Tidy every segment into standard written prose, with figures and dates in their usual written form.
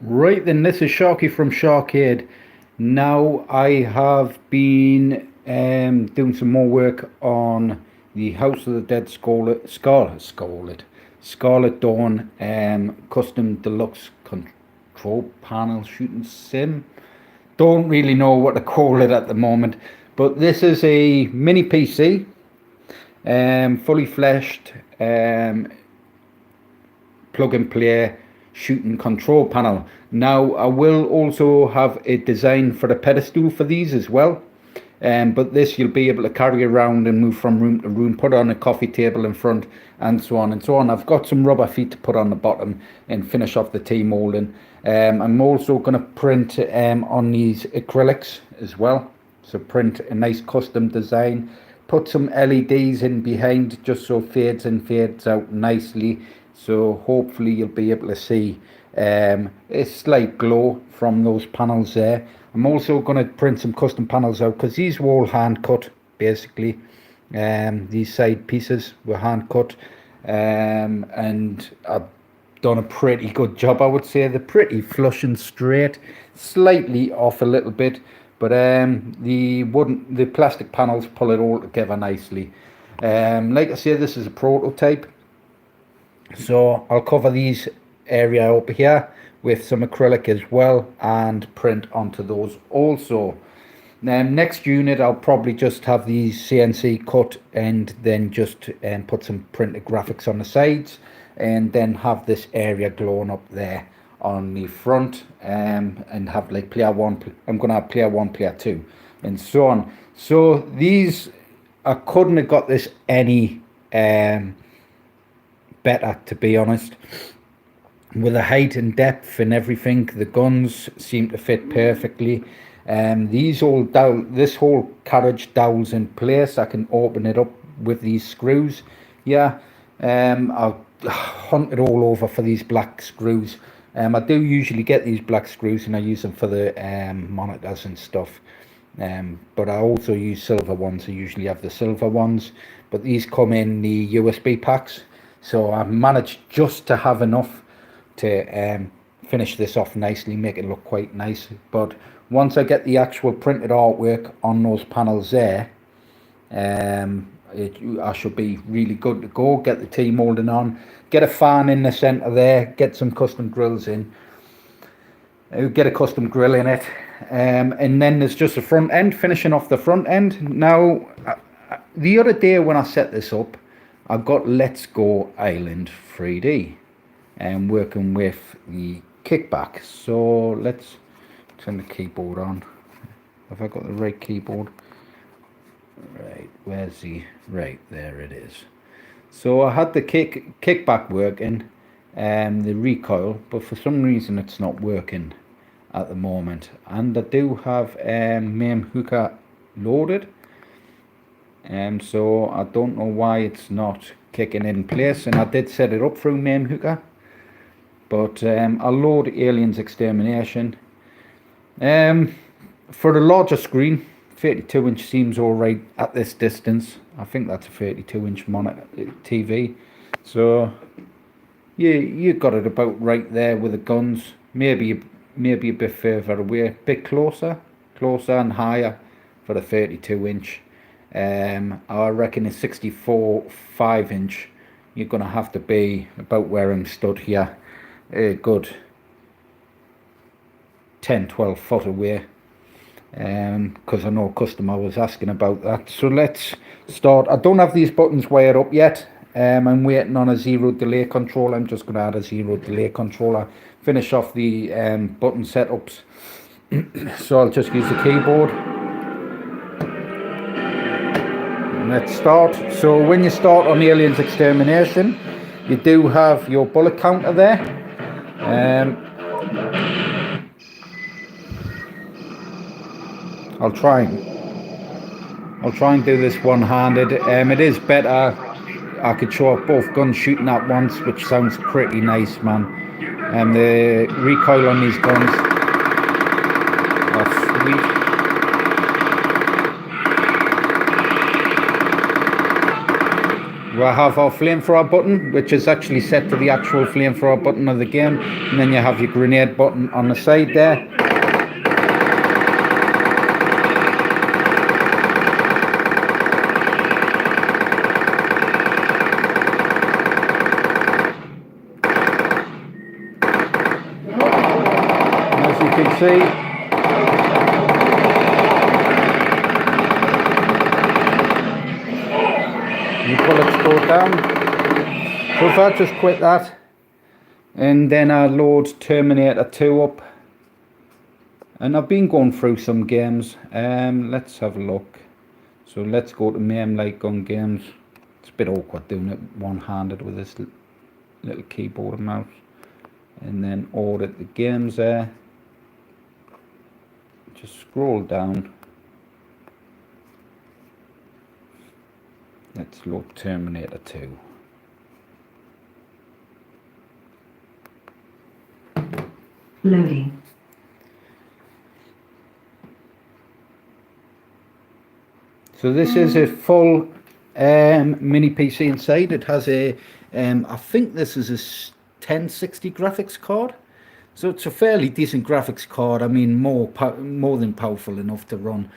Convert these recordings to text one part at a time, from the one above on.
Right then, this is Sharky from SHAR-KADE. Now I have been doing some more work on the House of the Dead Scarlet Dawn custom deluxe control panel shooting sim. Don't really know what to call it at the moment, but this is a mini PC, fully fleshed, plug and play shooting control panel. Now I will also have a design for the pedestal for these as well, but this you'll be able to carry around and move from room to room, put on a coffee table in front, and so on and so on. I've got some rubber feet to put on the bottom and finish off the T-molding. I'm also going to print on these acrylics as well, so print a nice custom design, put some LEDs in behind just so it fades and fades out nicely. So hopefully you'll be able to see a slight glow from those panels there. I'm also going to print some custom panels out because these were all hand cut basically. These side pieces were hand cut, and I've done a pretty good job, I would say. They're pretty flush and straight, slightly off a little bit, but the plastic panels pull it all together nicely. Like I say, this is a prototype. So I'll cover these area up here with some acrylic as well and print onto those also. Next unit I'll probably just have these CNC cut and then just put some printed graphics on the sides and then have this area glowing up there on the front, and have like player 1, I'm going to have player 1, player 2 and so on. So these, I couldn't have got this any better, to be honest. With the height and depth and everything, the guns seem to fit perfectly. These all this whole carriage dowels in place. I can open it up with these screws. Yeah, I've hunted all over for these black screws. I do usually get these black screws and I use them for the monitors and stuff. But I also use silver ones. I usually have the silver ones, but these come in the USB packs. So I've managed just to have enough to finish this off nicely, make it look quite nice. But once I get the actual printed artwork on those panels there, I should be really good to go. Get the T-molding on, get a fan in the centre there, get some custom grills in, get a custom grill in it, and then there's just the front end, finishing off the front end. Now, the other day when I set this up, I got Let's Go Island 3D and working with the kickback. So let's turn the keyboard on. Have I got the right keyboard? Right, where's the right? There it is. So I had the kickback working, the recoil, but for some reason it's not working at the moment. And I do have MAME hooker loaded. So I don't know why it's not kicking in place, and I did set it up through MAME hooker, but I'll load Aliens Extermination. For the larger screen, 32-inch seems alright at this distance. I think that's a 32-inch monitor TV, so you got it about right there with the guns. Maybe a bit further away, a bit closer and higher for the 32-inch. I reckon a 64 5-inch, you're going to have to be about where I'm stood here, a good 10-12 foot away, because I know a customer was asking about that. So let's start. I don't have these buttons wired up yet. I'm waiting on a zero delay controller. I'm just going to add a zero delay controller, finish off the button setups. So I'll just use the keyboard. Let's start. So when you start on Aliens Extermination, you do have your bullet counter there. I'll try and do this one-handed. It is better. I could show off both guns shooting at once, which sounds pretty nice, man. And the recoil on these guns are sweet. we have our flamethrower button, which is actually set to the actual flamethrower button of the game, and then you have your grenade button on the side there. And as you can see, your bullets go down. So if I just quit that and then I load Terminator 2 up, and I've been going through some games, let's have a look. So let's go to Mame Light Gun Games. It's a bit awkward doing it one-handed with this little keyboard and mouse. And then audit the games there. Just scroll down. Let's load Terminator 2. Loading. So this is a full mini PC inside. It has a, I think this is a 1060 graphics card. So it's a fairly decent graphics card. I mean, more than powerful enough to run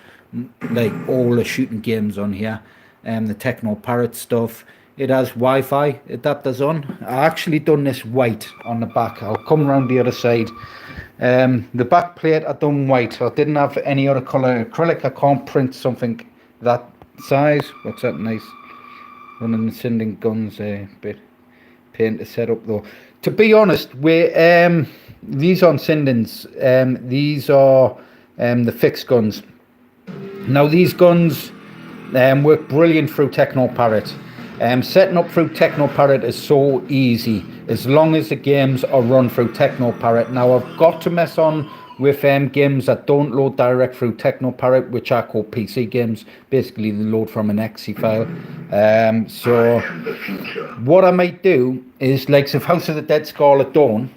like all the shooting games on here. The TeknoParrot stuff. It has Wi-Fi adapters on. I actually done this white on the back. I'll come around the other side. The back plate I done white. I didn't have any other colour acrylic. I can't print something that size. What's that nice? Running the Sinden guns a bit pain to set up though. To be honest, these aren't Sindens. These are the fixed guns. Now these guns work brilliant through TeknoParrot. Setting up through TeknoParrot is so easy as long as the games are run through TeknoParrot. Now I've got to mess on with games that don't load direct through TeknoParrot, which are called PC games. Basically they load from an exe file. So what I might do is, like, if House of the Dead Scarlet Dawn,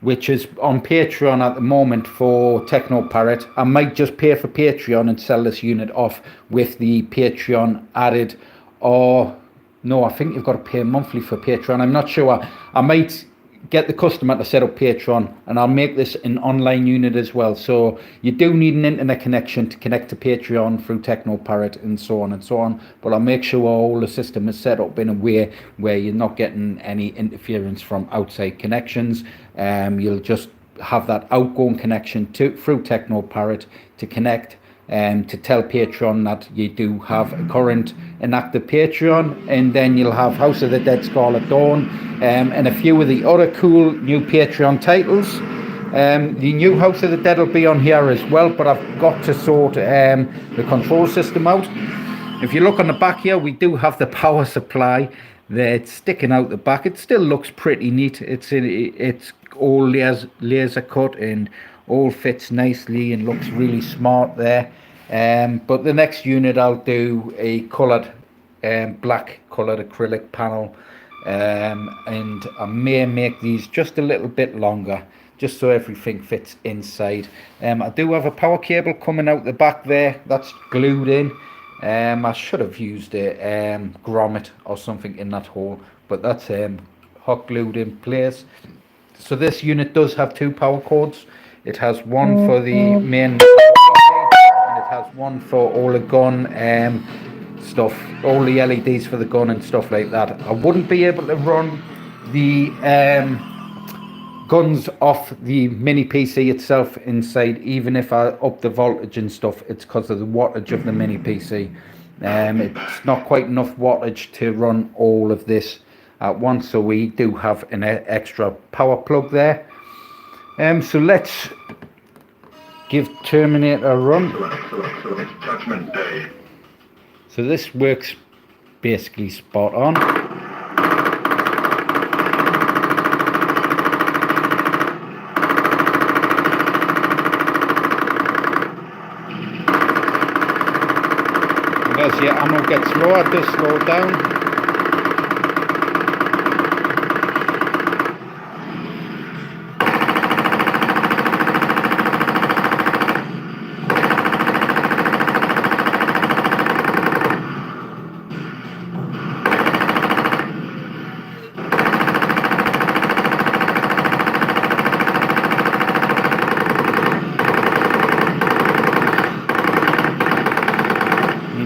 which is on Patreon at the moment for TeknoParrot, I might just pay for Patreon and sell this unit off with the Patreon added. Or no, I think you've got to pay monthly for Patreon. I'm not sure. I might get the customer to set up Patreon, and I'll make this an online unit as well. So you do need an internet connection to connect to Patreon through TeknoParrot and so on and so on. But I'll make sure all the system is set up in a way where you're not getting any interference from outside connections. You'll just have that outgoing connection through TeknoParrot to connect to tell Patreon that you do have a current inactive Patreon, and then you'll have House of the Dead Scarlet Dawn and a few of the other cool new Patreon titles. The new House of the Dead will be on here as well, but I've got to sort the control system out. If you look on the back here, we do have the power supply that's sticking out the back. It still looks pretty neat. It's all laser cut and all fits nicely and looks really smart there. But the next unit I'll do a coloured black coloured acrylic panel, and I may make these just a little bit longer just so everything fits inside. I do have a power cable coming out the back there that's glued in. I should have used a grommet or something in that hole, but that's hot glued in place. So this unit does have two power cords. It has one for the main, and it has one for all the gun stuff, all the LEDs for the gun and stuff like that. I wouldn't be able to run the guns off the mini PC itself inside, even if I up the voltage and stuff. It's because of the wattage of the mini PC. It's not quite enough wattage to run all of this at once, so we do have an extra power plug there. So let's give Terminator a run. So this works basically spot on. And as your ammo gets lower, it does slow down.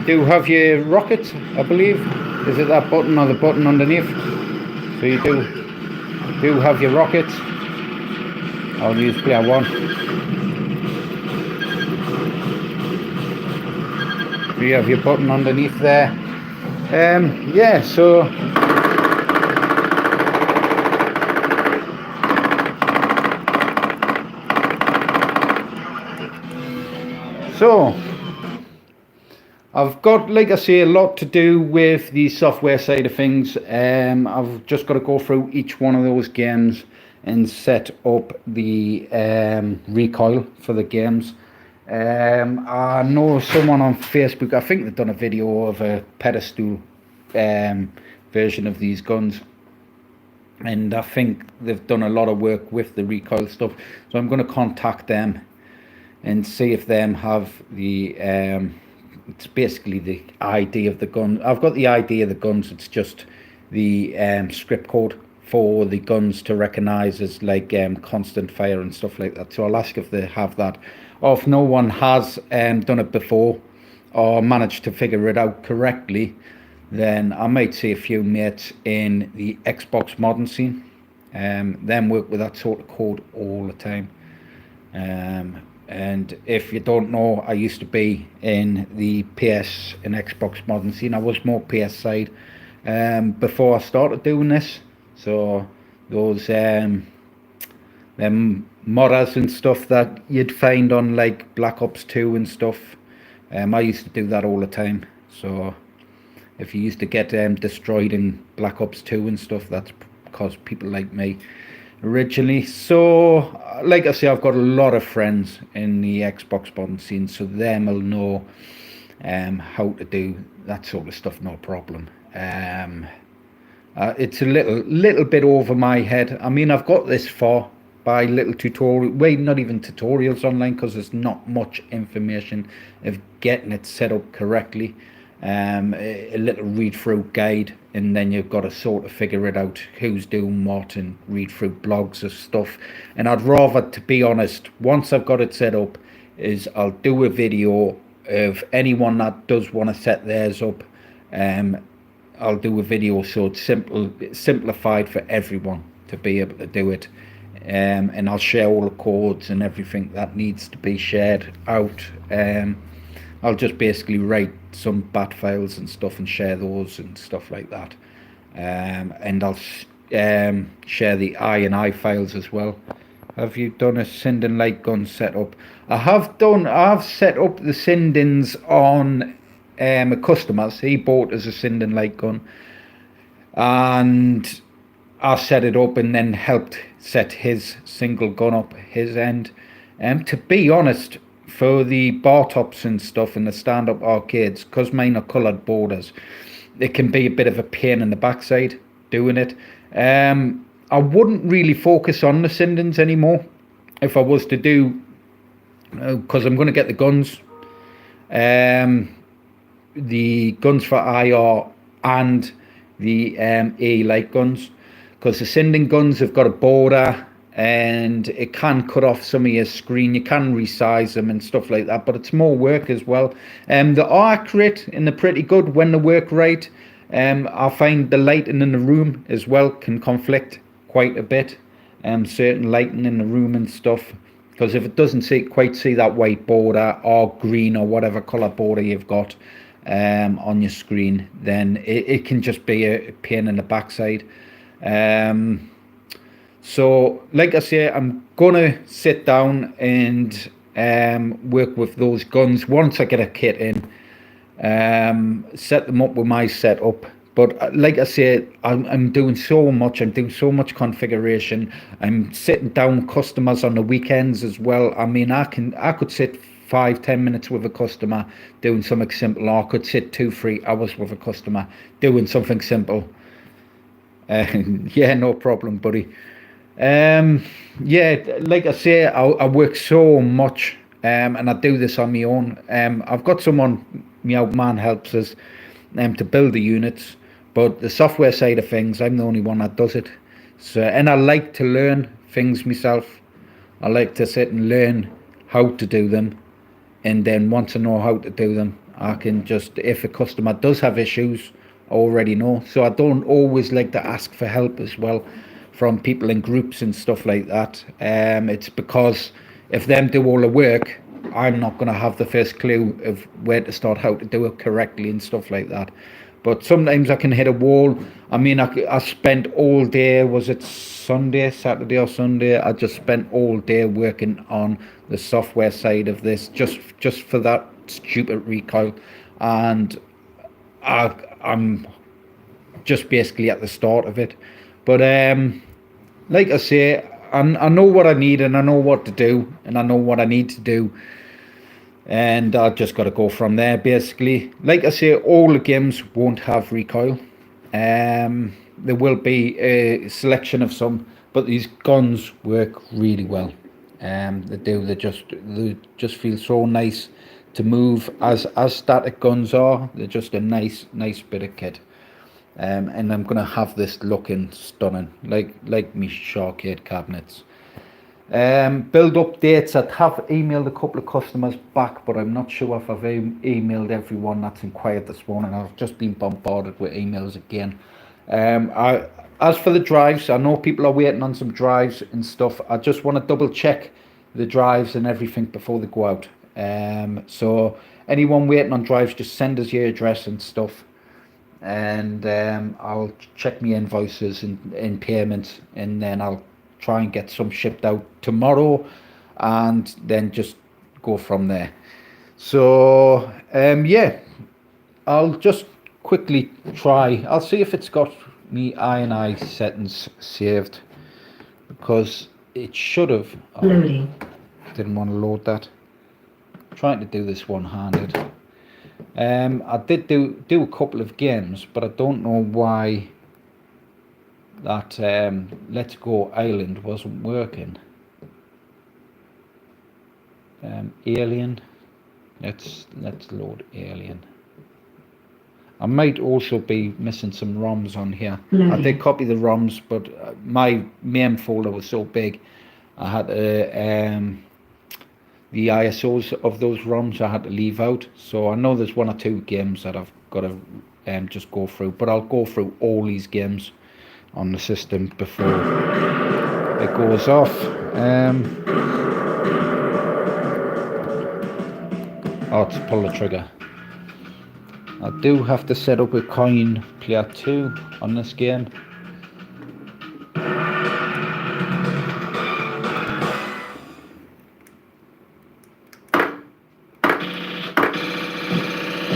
do have your rockets, I believe. Is it that button or the button underneath? So you do have your rockets. I'll use player 1. So you have your button underneath there. Yeah, so I've got, like I say, a lot to do with the software side of things. I've just got to go through each one of those games and set up the recoil for the games. I know someone on Facebook, I think they've done a video of a pedestal version of these guns, and I think they've done a lot of work with the recoil stuff, so I'm going to contact them and see if them have the it's basically the ID of the gun. I've got the ID of the guns, it's just the script code for the guns to recognize as like constant fire and stuff like that. So I'll ask if they have that, or if no one has done it before or managed to figure it out correctly, then I might see a few mates in the Xbox modern scene. Them work with that sort of code all the time. And if you don't know, I used to be in the PS and Xbox modern scene. I was more PS side before I started doing this. So those them modders and stuff that you'd find on like Black Ops 2 and stuff, I used to do that all the time. So if you used to get destroyed in Black Ops 2 and stuff, that's because people like me originally. So like I say, I've got a lot of friends in the Xbox modern scene, so them will know how to do that sort of stuff, no problem. It's a little bit over my head. I mean, I've got this far by little tutorial, wait, not even tutorials online, because there's not much information of getting it set up correctly. A little read through guide, and then you've got to sort of figure it out, who's doing what, and read through blogs of stuff. And I'd rather, to be honest, once I've got it set up, is I'll do a video of anyone that does want to set theirs up. I'll do a video so it's simplified for everyone to be able to do it. And I'll share all the codes and everything that needs to be shared out. I'll just basically write some bat files and stuff and share those and stuff like that. And I'll share the I files as well. Have you done a Sinden light gun setup? I've set up the Sindens on a customer's. He bought as a Sinden light gun, and I set it up and then helped set his single gun up his end. To be honest, for the Bartops and stuff and the stand-up arcades, because mine are coloured borders, it can be a bit of a pain in the backside doing it. I wouldn't really focus on the Sindens anymore if I was to do, because I'm going to get the guns for IR and the A light guns, because the Sinden guns have got a border and it can cut off some of your screen. You can resize them and stuff like that, but it's more work as well. They are accurate and they're pretty good when they work right. I find the lighting in the room as well can conflict quite a bit. Certain lighting in the room and stuff, because if it doesn't quite see that white border or green or whatever colour border you've got on your screen, then it can just be a pain in the backside. So like I say, I'm gonna sit down and work with those guns once I get a kit in, set them up with my setup. But like I say, I'm doing so much. I'm doing so much configuration. I'm sitting down with customers on the weekends as well. I mean, I could sit 5-10 minutes with a customer doing something simple, or I could sit 2-3 hours with a customer doing something simple. Yeah, no problem, buddy. Yeah, like I say, I work so much, and I do this on my own. I've got someone, man helps us to build the units, but the software side of things, I'm the only one that does it. So, and I like to learn things myself. I like to sit and learn how to do them, and then once I know how to do them, I can just, if a customer does have issues, I already know. So I don't always like to ask for help as well from people in groups and stuff like that. It's because if them do all the work, I'm not going to have the first clue of where to start, how to do it correctly and stuff like that. But sometimes I can hit a wall. I mean, I spent all day, was it Saturday or Sunday? I just spent all day working on the software side of this, just for that stupid recoil. And I'm just basically at the start of it. But like I say, I know what I need, and I know what to do, and I know what I need to do, and I just got to go from there basically. Like I say, all the games won't have recoil. There will be a selection of some, but these guns work really well. They do. They just feel so nice to move as static guns are. They're just a nice bit of kit. And I'm gonna have this looking stunning, like me SHAR-KADE cabinets. Build updates. I have emailed a couple of customers back, but I'm not sure if I've emailed everyone that's inquired this morning. I've just been bombarded with emails again. As for the drives, I know people are waiting on some drives and stuff. I just want to double check the drives and everything before they go out. So anyone waiting on drives, just send us your address and stuff, and I'll check my invoices and payments, and then I'll try and get some shipped out tomorrow, and then just go from there. So yeah, I'll just quickly try. I'll see if it's got me I settings saved, because it should have. Loading. Didn't want to load that. Trying to do this one-handed. I did do a couple of games, but I don't know why that Let's Go Island wasn't working. Alien. Let's load Alien. I might also be missing some ROMs on here. Loading. I did copy the ROMs, but my MAME folder was so big, I had to the ISOs of those ROMs I had to leave out. So I know there's one or two games that I've got to just go through, but I'll go through all these games on the system before it goes off. Oh, it's pull the trigger. I do have to set up a coin player 2 on this game.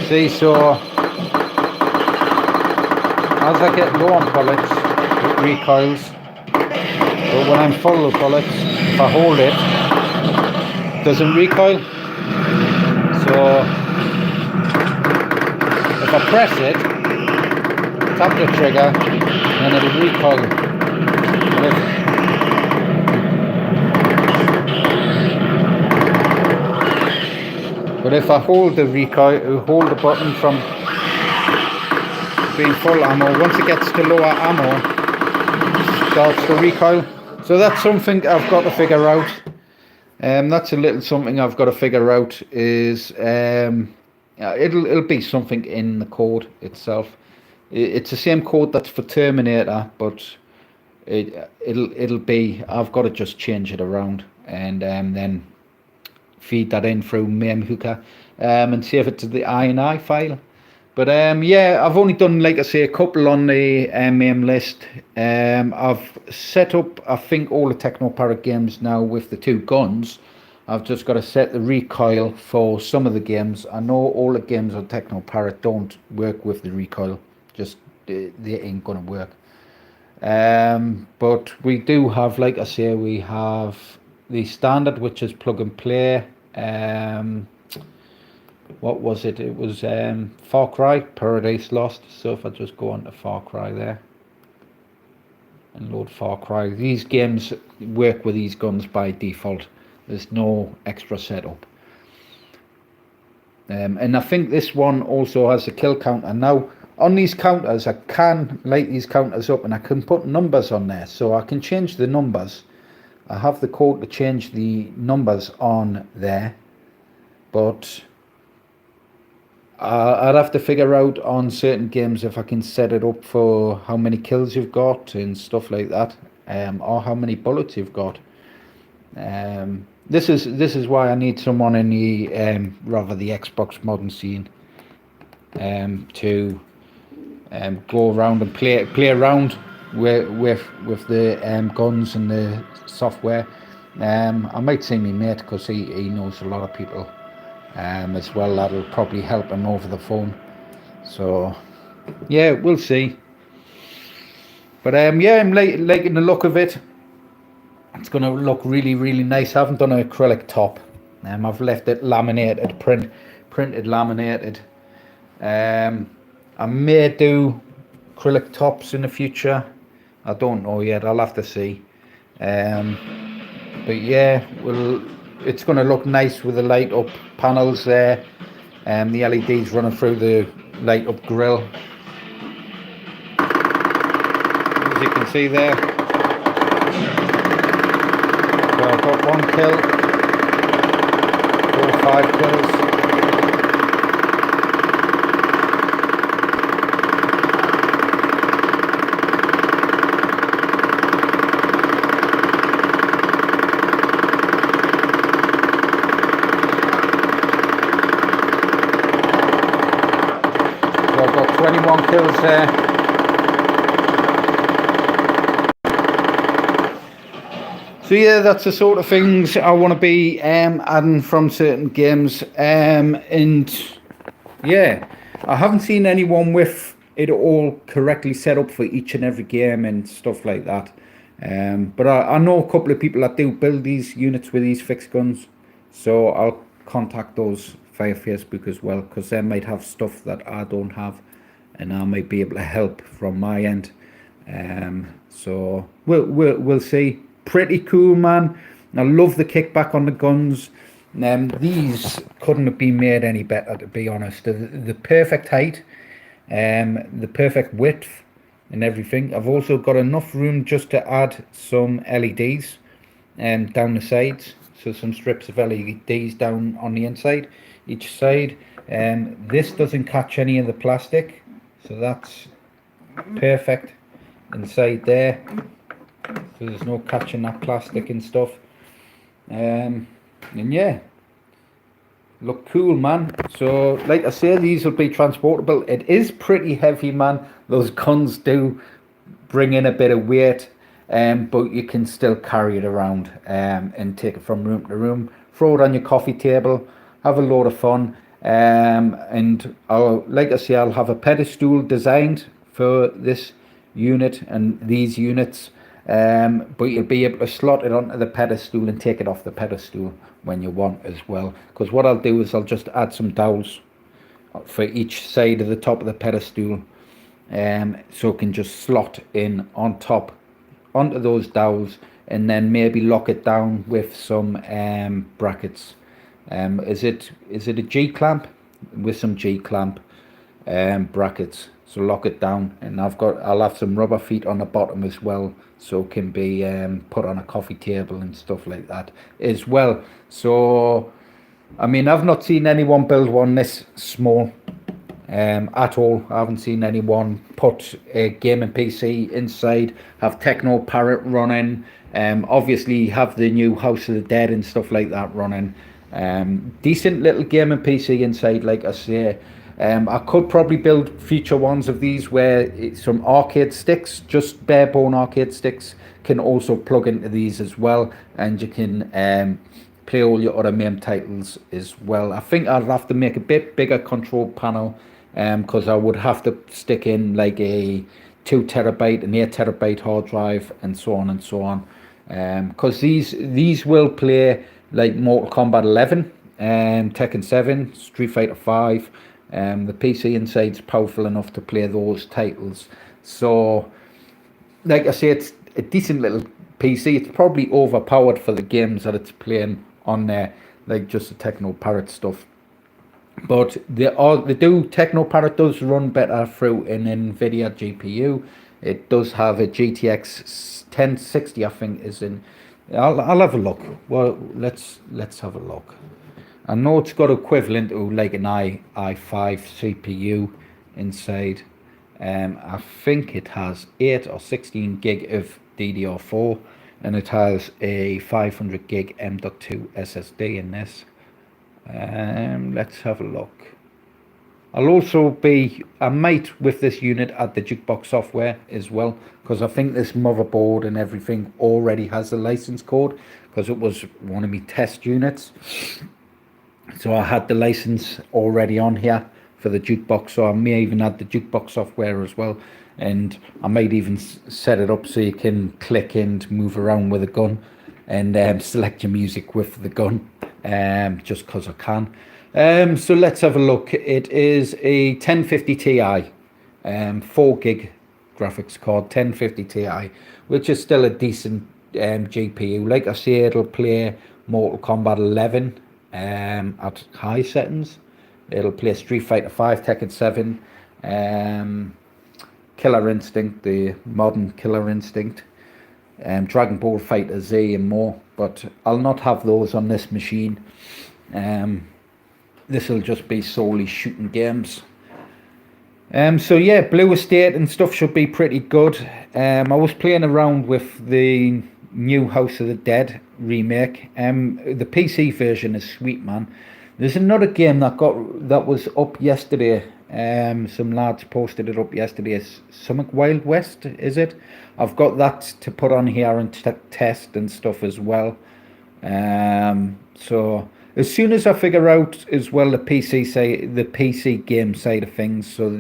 See, so as I get low on bullets, it recoils. But when I'm full of bullets, if I hold it, it doesn't recoil. So if I press it, tap the trigger, then it'll recoil. But if I hold the recoil, hold the button from being full ammo, once it gets to lower ammo, it starts to recoil. So that's something I've got to figure out. That's a little something I've got to figure out. Is it'll be something in the code itself. It's the same code that's for Terminator, but it'll be. I've got to just change it around, and then feed that in through MAME hooker, and save it to the INI file. But yeah, I've only done, like I say, a couple on the MAME list. I've set up, I think, all the TeknoParrot games now with the 2 guns. I've just got to set the recoil for some of the games. I know all the games on TeknoParrot don't work with the recoil, just they ain't gonna work. But we do have, like I say, we have the standard, which is plug and play. What was it? It was Far Cry, Paradise Lost. So if I just go on to Far Cry there and load Far Cry, these games work with these guns by default. There's no extra setup. And I think this one also has a kill counter. Now on these counters, I can light these counters up and I can put numbers on there, so I can change the numbers. I have the code to change the numbers on there, but I'd have to figure out on certain games if I can set it up for how many kills you've got and stuff like that, or how many bullets you've got. This is why I need someone in the rather the Xbox modern scene to go around and play around with the guns and the software. I might see me mate because he knows a lot of people as well. That'll probably help him over the phone. So yeah, we'll see. But yeah, I'm liking the look of it. It's going to look really, really nice. I haven't done an acrylic top. I've left it laminated, printed laminated. I may do acrylic tops in the future. I don't know yet. I'll have to see. But yeah, it's going to look nice with the light up panels there. The LEDs running through the light up grill. As you can see there. So I've got 1 kill, 4 or 5 kills. So I've got 21 kills there. So yeah, that's the sort of things I want to be adding from certain games, and yeah, I haven't seen anyone with it all correctly set up for each and every game and stuff like that. But I know a couple of people that do build these units with these fixed guns, so I'll contact those via Facebook as well, because they might have stuff that I don't have, and I might be able to help from my end. So we'll see. Pretty cool, man. I love the kickback on the guns. These couldn't have been made any better, to be honest. The perfect height, the perfect width and everything. I've also got enough room just to add some LEDs down the sides. So some strips of LEDs down on the inside, each side. This doesn't catch any of the plastic, so that's perfect inside there. So there's no catching that plastic and stuff. And yeah, look cool, man. So like I say, these will be transportable. It is pretty heavy, man. Those guns do bring in a bit of weight, but you can still carry it around and take it from room to room. Throw it on your coffee table, have a load of fun. And like I say, I'll have a pedestal designed for this unit and these units. But you'll be able to slot it onto the pedestal and take it off the pedestal when you want as well. Because what I'll do is I'll just add some dowels for each side of the top of the pedestal, so it can just slot in on top onto those dowels, and then maybe lock it down with some brackets. Is it a G clamp? With some G clamp brackets. So lock it down, and I'll have some rubber feet on the bottom as well, so it can be put on a coffee table and stuff like that as well. So I mean, I've not seen anyone build one this small at all. I haven't seen anyone put a gaming PC inside, have TeknoParrot running, obviously have the new House of the Dead and stuff like that running. Decent little gaming PC inside, like I say. I could probably build future ones of these where some arcade sticks, just bare bone arcade sticks, can also plug into these as well, and you can play all your other MAME titles as well. I think I'd have to make a bit bigger control panel, because I would have to stick in like a 2 terabyte and 8 terabyte hard drive and so on and so on, because these will play like Mortal Kombat 11, Tekken 7, Street Fighter 5. The PC inside's powerful enough to play those titles. So like I say, it's a decent little PC. It's probably overpowered for the games that it's playing on there, like just the TeknoParrot stuff. But TeknoParrot does run better through an NVIDIA GPU. It does have a GTX 1060, I think, is in. I'll have a look. Well, let's have a look. I know it's got equivalent to like an i5 CPU inside. I think it has 8 or 16 gig of DDR4, and it has a 500 gig M.2 SSD in this. Let's have a look. I might with this unit add the jukebox software as well, because I think this motherboard and everything already has the license code, because it was one of my test units. So I had the license already on here for the jukebox, so I may even add the jukebox software as well, and I might even set it up so you can click and move around with a gun and select your music with the gun, just because I can. So let's have a look. It is a 1050 Ti, 4 gig graphics card, 1050 Ti, which is still a decent GPU. Like I say, it'll play Mortal Kombat 11 at high settings. It'll play Street Fighter 5, Tekken 7, Killer Instinct, the modern Killer Instinct, Dragon Ball Fighter Z and more, but I'll not have those on this machine. This will just be solely shooting games. So yeah, Blue Estate and stuff should be pretty good. I was playing around with the new House of the Dead remake. The PC version is sweet, man. There's another game that was up yesterday. Some lads posted it up yesterday. It's something Wild West, is it? I've got that to put on here and test and stuff as well. So as soon as I figure out as well the PC game side of things, so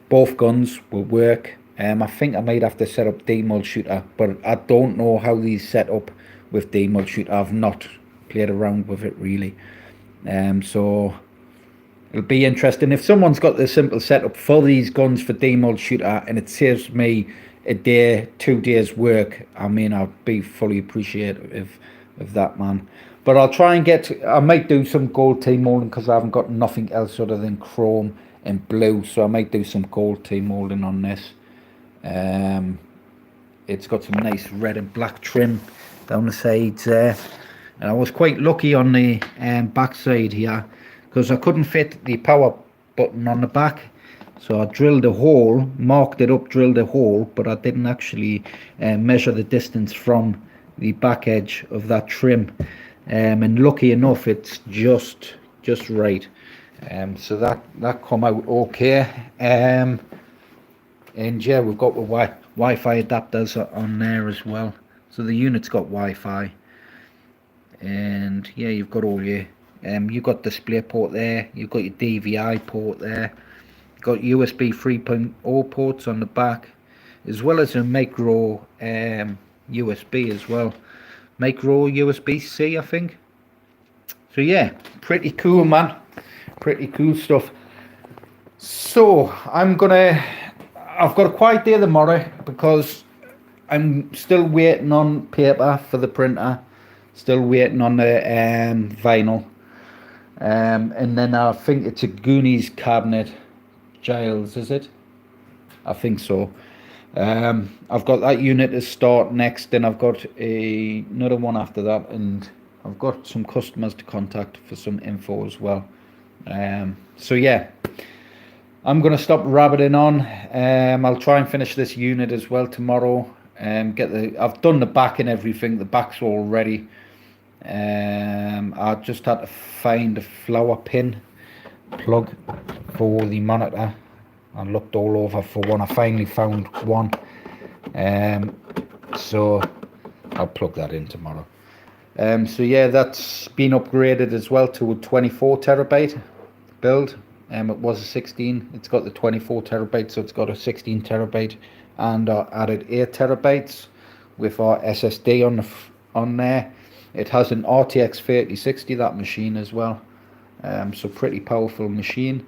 both guns will work. I think I might have to set up Demul Shooter, but I don't know how these set up with Demul Shooter. I've not played around with it really. So it'll be interesting. If someone's got the simple setup for these guns for Demul Shooter and it saves me a day, 2 days work, I mean, I'll be fully appreciative of that, man. But I'll try and I might do some gold team molding because I haven't got nothing else other than chrome and blue, so I might do some gold team molding on this. It's got some nice red and black trim down the sides there, and I was quite lucky on the back side here because I couldn't fit the power button on the back, so I drilled a hole, marked it up, drilled a hole, but I didn't actually measure the distance from the back edge of that trim, and lucky enough it's just right. So that come out okay. And yeah, we've got the Wi-Fi adapters on there as well, so the unit's got Wi-Fi. And yeah, you've got all your you've got display port there, you've got your DVI port there, you've got USB 3.0 ports on the back, as well as a micro USB as well, micro USB-C I think. So yeah, pretty cool, man, pretty cool stuff. So I've got a quiet day tomorrow because I'm still waiting on paper for the printer, still waiting on the vinyl, and then I think it's a Goonies cabinet. Giles, is it? I think so. I've got that unit to start next, and I've got another one after that, and I've got some customers to contact for some info as well. So yeah, I'm going to stop rabbiting on. I'll try and finish this unit as well tomorrow. I've done the back and everything. The back's all ready. I just had to find a flower pin plug for the monitor. I looked all over for one. I finally found one. So I'll plug that in tomorrow. So yeah, that's been upgraded as well to a 24 terabyte build. It was a 16. It's got the 24 terabyte, so it's got a 16 terabyte, and I added 8 terabytes with our SSD on there. It has an RTX 3060, that machine as well. So pretty powerful machine.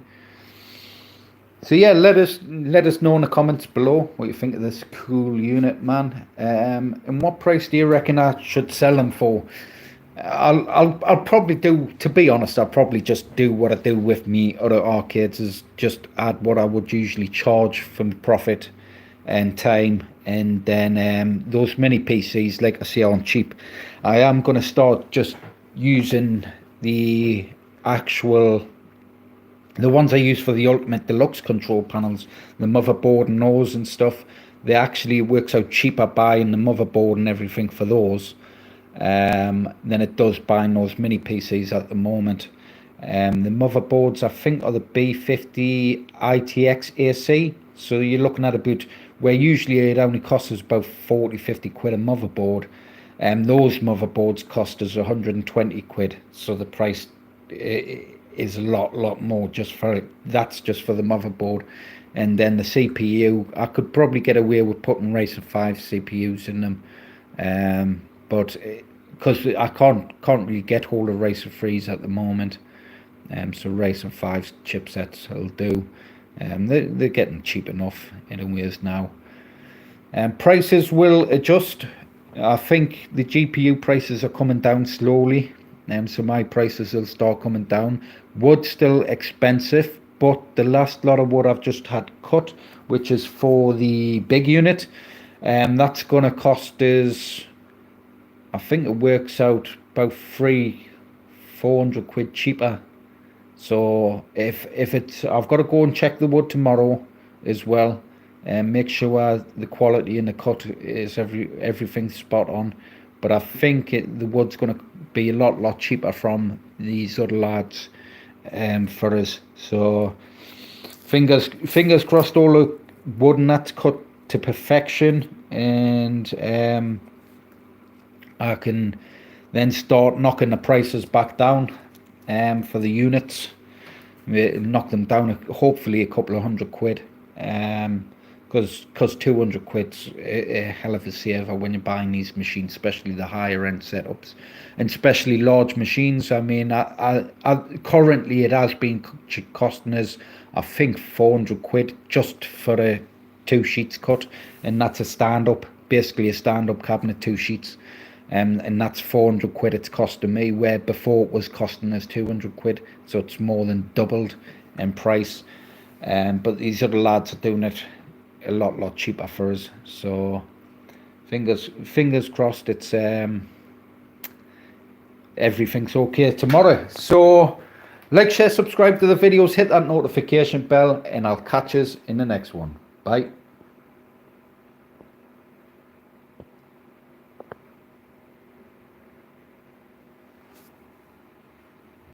So yeah, let us know in the comments below what you think of this cool unit, man. And what price do you reckon I should sell them for? I'll probably do, to be honest, I'll probably just do what I do with me other arcades, is just add what I would usually charge from profit and time, and then those mini PCs, like I say, on cheap. I am going to start just using the actual, the ones I use for the Ultimate Deluxe control panels, the motherboard and those and stuff, they actually works out cheaper buying the motherboard and everything for those than it does buying those mini PCs at the moment. The motherboards I think are the B50 ITX AC, so you're looking at about, where usually it only costs us about 40-50 quid a motherboard, and those motherboards cost us 120 quid, so the price is a lot more just for it. That's just for the motherboard. And then the CPU, I could probably get away with putting Ryzen 5 CPUs in them, but because I can't really get hold of Ryzen 3s at the moment, so Ryzen 5 chipsets will do. They're getting cheap enough anyways now. Prices will adjust. I think the GPU prices are coming down slowly, so my prices will start coming down. Wood still expensive, but the last lot of wood I've just had cut, which is for the big unit, that's going to cost us, I think it works out about 400 quid cheaper. So if it's, I've got to go and check the wood tomorrow as well, and make sure the quality in the cut is everything's spot on. But I think the wood's going to be a lot cheaper from these other lads for us. So fingers crossed all the wood and that's cut to perfection, and I can then start knocking the prices back down for the units. Knock them down hopefully a couple of £100, because 200 quid's a hell of a saver when you're buying these machines, especially the higher end setups, and especially large machines. I mean, I currently it has been costing us, I think, 400 quid just for a 2 sheets cut, and that's a stand-up, basically a stand-up cabinet, 2 sheets, and that's 400 quid it's costing me, where before it was costing us 200 quid, so it's more than doubled in price. But these other lads are doing it a lot cheaper for us, so fingers crossed it's everything's okay tomorrow. So like, share, subscribe to the videos, hit that notification bell, and I'll catch us in the next one. Bye.